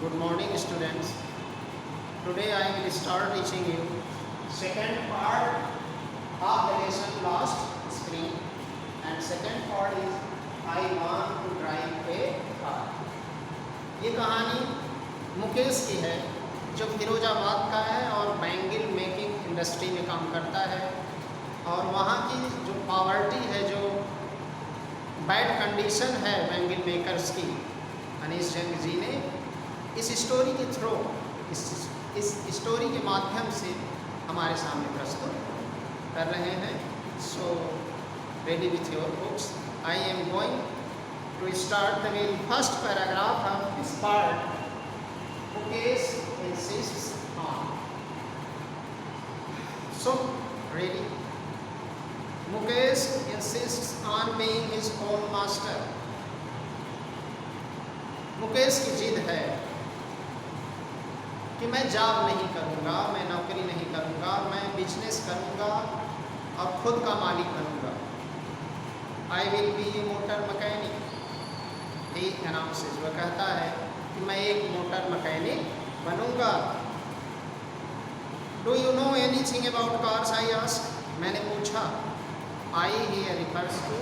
Good morning, students. Today I will start teaching you second part of the lesson last screen, and second part is I want to drive a car. ये कहानी मुकेश की है जो फिरोजाबाद का है और bangle making industry में काम करता है, और वहाँ की जो पॉवर्टी है, जो बैड कंडीशन है बैंगल मेकर्स की, अनीश जंग जी ने इस स्टोरी के थ्रू, इस स्टोरी के माध्यम से हमारे सामने प्रस्तुत कर रहे हैं. So ready with your books. I am going to start the very first paragraph of this part. Mukesh insists on. So ready. Mukesh insists on being his own master. Mukesh की जिद है कि मैं जॉब नहीं करूँगा, मैं नौकरी नहीं करूँगा, मैं बिजनेस करूँगा और खुद का मालिक बनूँगा. I will be a motor mechanic. He announces, वह कहता है कि मैं एक मोटर मैकेनिक बनूँगा. Do you know anything about cars? I ask. मैंने पूछा. I here refers to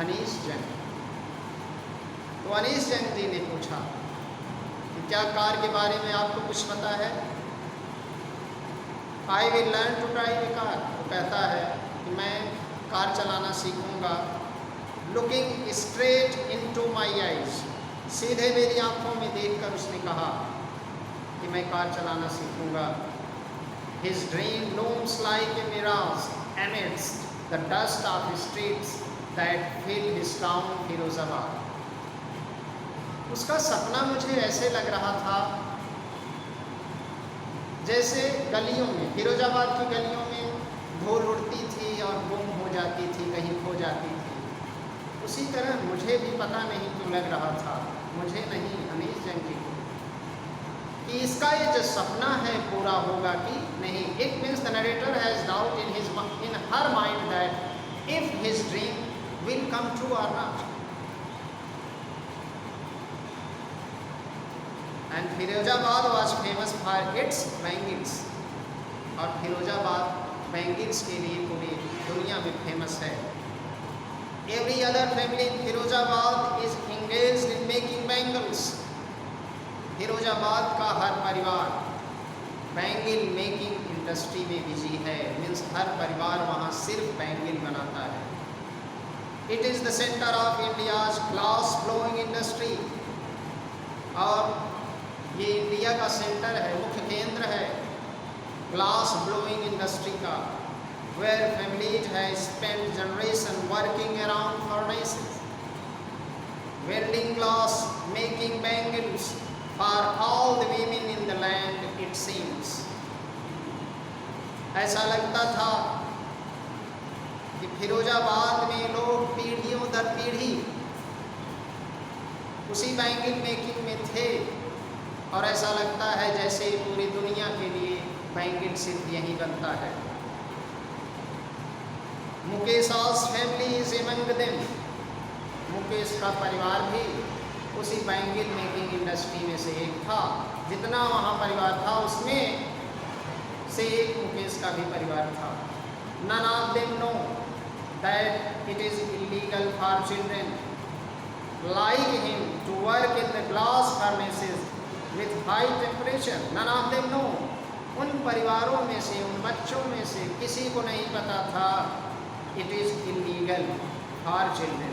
Anees Jung. तो अनीश जंग जी ने पूछा कि क्या कार के बारे में आपको कुछ पता है? I will learn to drive a car. वो कहता है कि मैं कार चलाना सीखूंगा. Looking straight into my eyes. सीधे मेरी आंखों में देखकर उसने कहा कि मैं कार चलाना सीखूंगा. His dream looms like a mirage amidst the dust of streets that fill his town Firozabad. उसका सपना मुझे ऐसे लग रहा था जैसे गलियों में, फिरोजाबाद की गलियों में धूल उड़ती थी और गुम हो जाती थी, कहीं खो जाती थी. उसी तरह मुझे भी पता नहीं क्यों लग रहा था, मुझे नहीं, अनीश जंग जी को, कि इसका ये जो सपना है पूरा होगा कि नहीं. It means the narrator has doubt in her mind that if his dream will come true और not. And Firozabad was famous for its bangles. और फिरोजाबाद बैंगल्स के लिए पूरी दुनिया में फेमस है. Every other family in Firozabad is engaged in making bangles. Firozabad का हर परिवार बैंगल मेकिंग इंडस्ट्री में बिजी है. मीन्स हर परिवार वहाँ सिर्फ बैंगल बनाता है. It is the centre of India's glass blowing industry. और ये इंडिया का सेंटर है, मुख्य केंद्र है ग्लास ब्लोइंग इंडस्ट्री का. Where families have spent generation working around furnaces, welding glass, making bangles for all the women in the land. It seems, ऐसा लगता था कि फिरोजाबाद में लोग पीढ़ियों दर पीढ़ी उसी बैंगल मेकिंग में थे, और ऐसा लगता है जैसे पूरी दुनिया के लिए बैंगल सिर्फ यही बनता है. Mukesh's family is among them. Mukesh का परिवार भी उसी बैंगल मेकिंग इंडस्ट्री में से एक था. जितना वहाँ परिवार था उसमें से एक मुकेश का भी परिवार था. None of them know that it is illegal for children like him to work in the glass furnaces with high temperature. None of them know. उन परिवारों में से, उन बच्चों में से किसी को नहीं पता था it is illegal for children.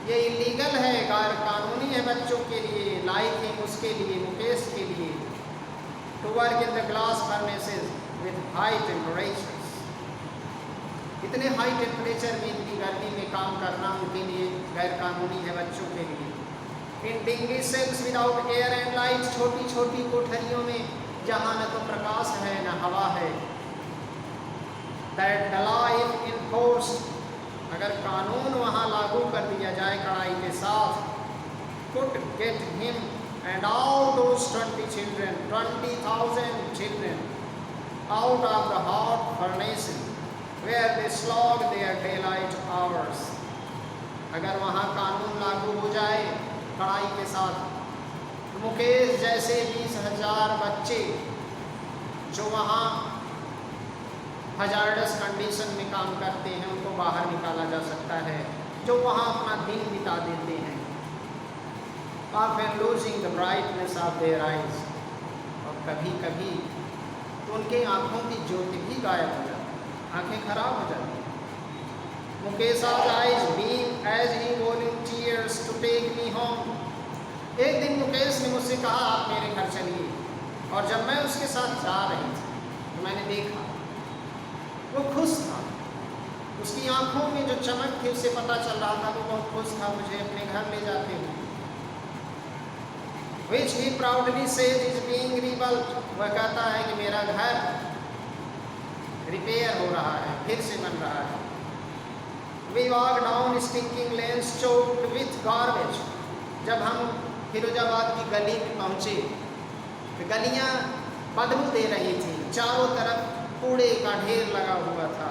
ये इलीगल है, गैर कानूनी है बच्चों के लिए. like him, उसके लिए, मुकेश के लिए, to work in the glass furnaces with high temperatures. इतने हाई टेम्परेचर में, इतनी गर्मी में काम करना उनके लिए गैर कानूनी है बच्चों के लिए. In dingy cells without air and light. छोटी छोटी कोठरियों में जहाँ न तो प्रकाश है न हवा है. That the law if enforced, अगर कानून वहाँ लागू कर दिया जाए कड़ाई के साथ, could get him and all those 20,000 children out of the hot furnaces where they slog their daylight hours. अगर वहाँ कानून लागू हो जाए कड़ाई के साथ, मुकेश जैसे 20,000 बच्चे जो वहाँ हजार्डस कंडीशन में काम करते हैं, उनको बाहर निकाला जा सकता है, जो वहाँ अपना दिन बिता देते हैं। Often losing the brightness of their eyes, और कभी कभी तो उनके आँखों की ज्योति भी गायब हो जाती, आँखें खराब हो जाती। Mukesh's eyes beam as he volunteers to take me home. एक दिन मुकेश ने मुझसे कहा आप मेरे घर चलिए, और जब मैं उसके साथ जा रही थी तो मैंने देखा वो खुश था, उसकी आंखों में जो चमक थी उससे पता चल रहा था वो बहुत खुश था मुझे अपने घर ले जाते हुए। Which he proudly says is being rebuilt, वह कहता है कि मेरा घर रिपेयर हो रहा है, फिर से बन रहा है। We walk down stinking lanes choked with garbage. जब हम फिरोजाबाद की गली में पहुँचे तो गलियाँ बदबू दे रही थी, चारों तरफ कूड़े का ढेर लगा हुआ था।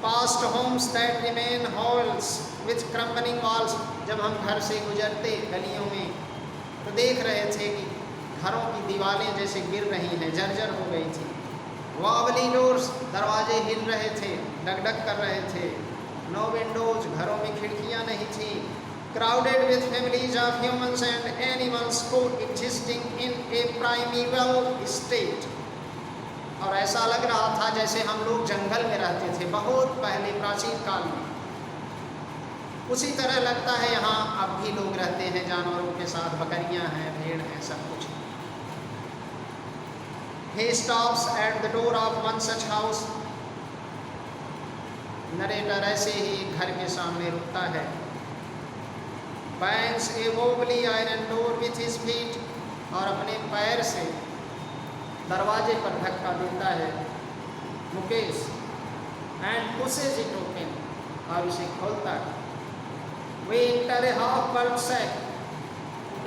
Past homes that remain halls with crumbling walls. जब हम घर से गुजरते गलियों में तो देख रहे थे कि घरों की दीवारें जैसे गिर रही हैं, जर्जर हो गई थी। Wobbly doors, दरवाजे हिल रहे थे, डगडग कर रहे थे। No windows, घरों में खिड़कियाँ नहीं थी। Crowded with families of humans and animals coexisting in a primeval state. और ऐसा लग रहा था जैसे हम लोग जंगल में रहते थे बहुत पहले प्राचीन काल में। उसी तरह लगता है यहाँ अब भी लोग रहते हैं जानवरों के साथ, बकरियाँ हैं, भेड़ हैं, सब कुछ। He stops at the door of one such house. Narrator ऐसे ही घर के सामने रुकता है। Bangs a wobbly iron door with his feet, और अपने पैर से दरवाजे पर धक्का देता है Mukesh, and pushes it open, और उसे खोलता है। We enter a half built shack,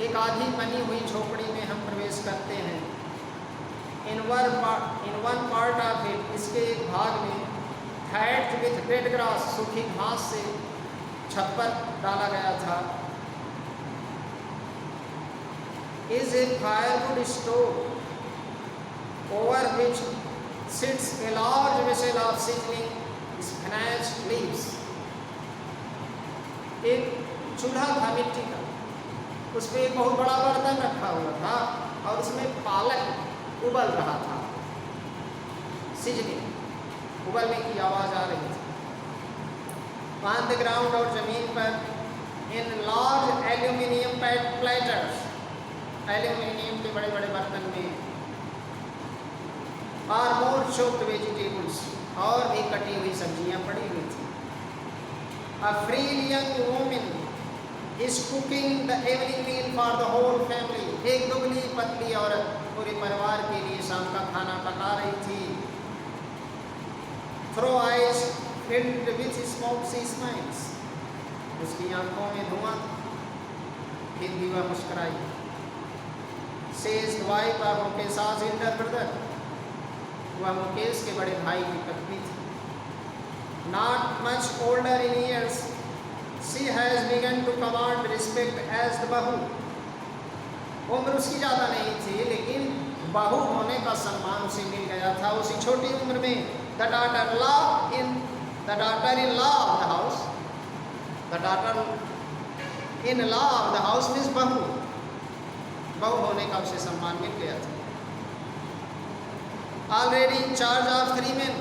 एक आधी बनी हुई झोपड़ी में हम प्रवेश करते हैं। In one part of it, इसके एक भाग में thatched with dead grass, सूखी घास से छप्पर डाला गया था। Is a firewood stove over which sits a large vessel of sizzling spinach leaves. एक चूल्हा था मिट्टी का, उस पर एक बहुत बड़ा बर्तन रखा हुआ था और उसमें पालक उबल रहा था। सिजलिंग, उबलने की आवाज़ आ रही थी। On the ground, और जमीन पर in large aluminium platters, aluminium के बड़े बड़े बर्तन में are more chopped vegetables, और भी कटी हुई सब्जियां पड़ी हुई थी। A frail young woman is cooking the evening meal for the whole family. एक दुबली पतली औरत पूरे परिवार के लिए शाम का खाना पका रही थी। Through eyes filled with smoke she smiles. उसकी आंखों में धुआं, फिर भी वह मुस्कुराई। Says the wife of Mukesh's elder brother. वह मुकेश के बड़े भाई की पत्नी थी। Not much older in years, she has begun to command respect as the बहू। उम्र उसकी ज़्यादा नहीं थी, लेकिन बहू होने का सम्मान उसे मिल गया था उसी छोटी उम्र में। The daughter-in-law of the house, the daughter-in-law of the house means बहू, बहू होने का उसे सम्मान मिल गया था। Already in charge of 3 men,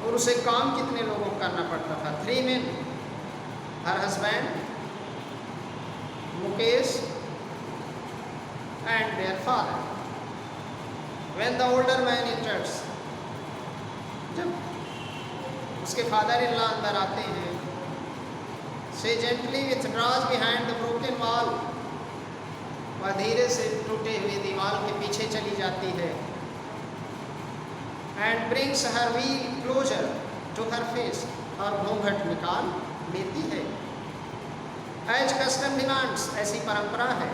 और उसे काम कितने लोगों को करना पड़ता था? 3 men, her husband, Mukesh and their father. When the older man enters, जब उसके फादर इन लॉ अंदर आते हैं, she gently withdraws behind the broken wall, वह धीरे से टूटे हुए दीवार के पीछे चली जाती है। And brings her veil closer to her face, और घूंघट निकाल लेती है। As custom demands, ऐसी परंपरा है।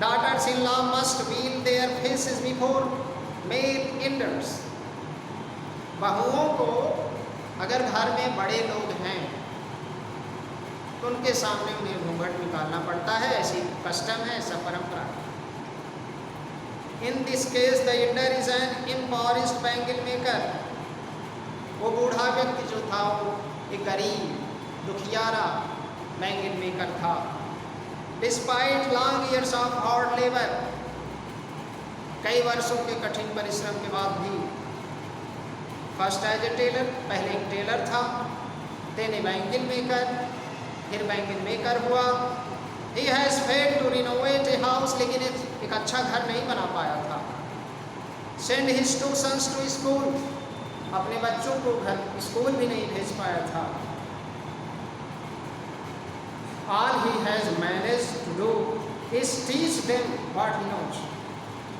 Daughters-in-law must veil their faces before male enters. बहुओं को अगर घर में बड़े लोग हैं तो उनके सामने उन्हें घूंघट निकालना पड़ता है। ऐसी कस्टम है, ऐसा परंपरा है। इन दिस केस द इंडर is an impoverished bangle maker. वो बूढ़ा व्यक्ति जो था वो एक गरीब दुखियारा बैंगल मेकर था। Despite long years of hard labour, कई वर्षों के कठिन परिश्रम के बाद भी, फर्स्ट एज ए टेलर, पहले एक टेलर था, देन ए बैंगल मेकर, फिर बैंगल मेकर हुआ। He has failed to renovate a house, लेकिन एक अच्छा घर नहीं बना पाया था। Send his two sons to school, अपने बच्चों को घर स्कूल भी नहीं भेज पाया था। All he has managed to do is teach them what he knows.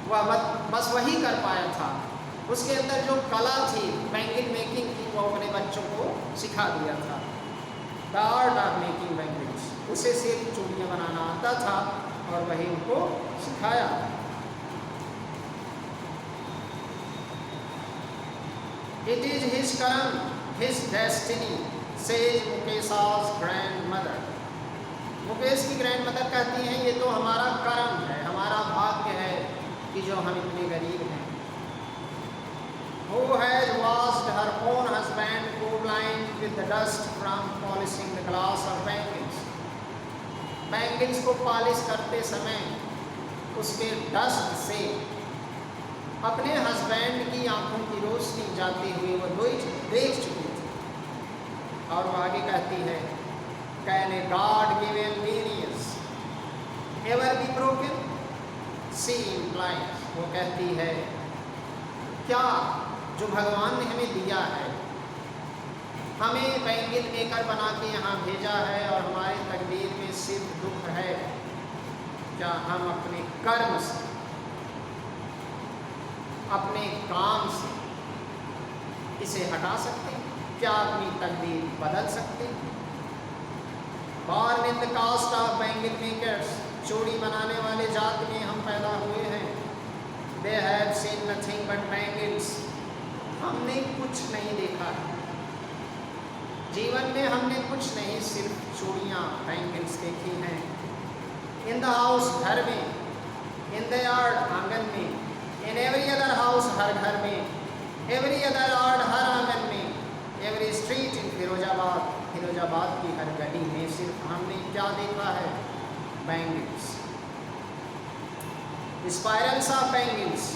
वह बस वही कर पाया था, उसके अंदर जो कला थी बैंगल मेकिंग की, वो अपने बच्चों को सिखा दिया था। The art of making bangles, उसे सिर्फ चूड़ियाँ बनाना आता था और वही उनको सिखाया। It is his karma, his destiny, says Mukesh's grandmother. Mukesh की ग्रैंडमदर कहती हैं ये तो हमारा कर्म है, हमारा भाग्य है कि जो हम इतने गरीब हैं। Who has washed her own husband co-blind with the dust from polishing the glass of bangles. Bangles को पॉलिश करते समय उसके डस्ट से अपने हस्बैंड की आंखों की रोशनी जाते हुए वो देख चुकी थी। और वो आगे कहती है, Can a God-given genius ever be broken? She implies, वो कहती है क्या जो भगवान ने हमें दिया है, हमें बैंगल मेकर बना के यहाँ भेजा है और हमारे तकदीर में सिर्फ दुख है, क्या हम अपने कर्म से, अपने काम से इसे हटा सकते हैं? क्या अपनी तकदीर बदल सकते हैं? Born in the caste of bangle makers, चूड़ी बनाने वाले जात में हम पैदा हुए हैं। They have seen nothing but bangles, हमने कुछ नहीं देखा है जीवन में, हमने कुछ नहीं, सिर्फ चूड़ियाँ बैंगल्स देखी हैं। In the house, घर में, in the yard, आंगन में, in every other house, हर घर में, every other yard, हर आंगन में, every street in Firozabad, Firozabad की हर गली में सिर्फ हमने क्या देखा है? बैंगल्स। स्पाइरल्स ऑफ बैंगल्स,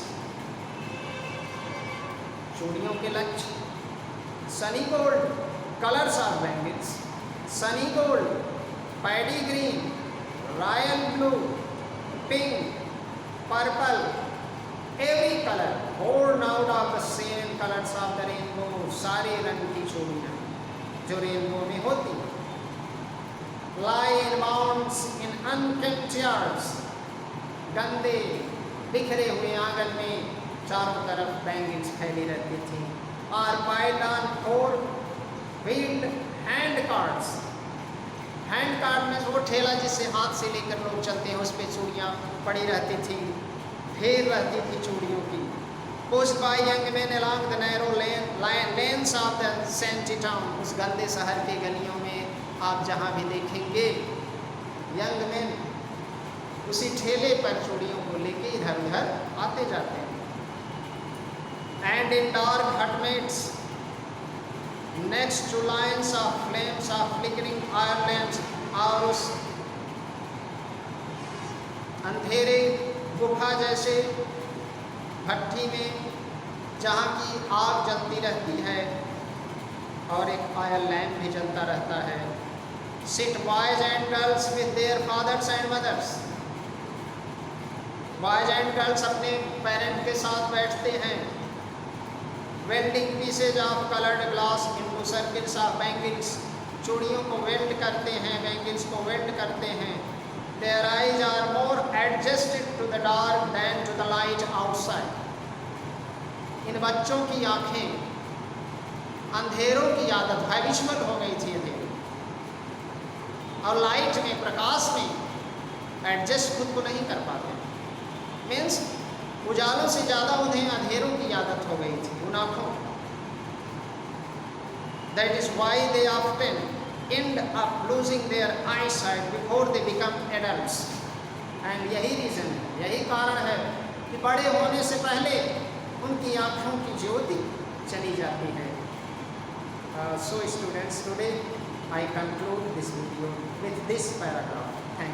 चूड़ियों के लक्ष्य। Sunny gold, colours of bangles, Sunny gold, paddy green, royal blue, pink, purple, every colour born out of the same colors of the rainbow, सारे रंग की चूड़ियाँ जो रेनबो में होती हैं। lie in mounds in unkempt yards, गंदे बिखरे हुए आंगन में चारों तरफ बैंगल्स फैली रहती थी। और piled on four-wheeled hand carts, hand cart में वो ठेला जिससे हाथ से लेकर लोग चलते हैं, उस पर चूड़ियाँ पड़ी रहती थी, ढेर रहती थी चूड़ियों की। Pushed by young men along the narrow lanes of the shanty town, उस गंदे शहर के गलियों में आप जहाँ भी देखेंगे यंग मैन उसी ठेले पर चूड़ियों को लेके इधर उधर आते जाते हैं। And in dark hutmates next to lines of flames of flickering iron lamps, और उस अंधेरे गुफा जैसे भट्टी में जहाँ की आग जलती रहती है और एक आयल लैम्प भी जलता रहता है। Sit boys and girls with their fathers and mothers, boys and girls अपने पेरेंट के साथ बैठते हैं। Welding pieces of coloured glass into circles of bangles, चूड़ियों को वेल्ड करते हैं, बैंगल्स को वेल्ड करते हैं। Their eyes are more adjusted to the dark than to the light outside. इन बच्चों की आंखें अंधेरों की आदत हैबिचुअल हो गई थी अंधेरे, और लाइट में, प्रकाश में एडजस्ट खुद को नहीं कर पाते। मीन्स उजालों से ज़्यादा उन्हें अंधेरों की आदत हो गई थी उन आँखों। That is why they often end up losing their eyesight before they become adults. And यही रीज़न है, यही कारण है कि बड़े होने से पहले उनकी आँखों की ज्योति चली जाती है. So students, today I conclude this video with this paragraph. Thank you.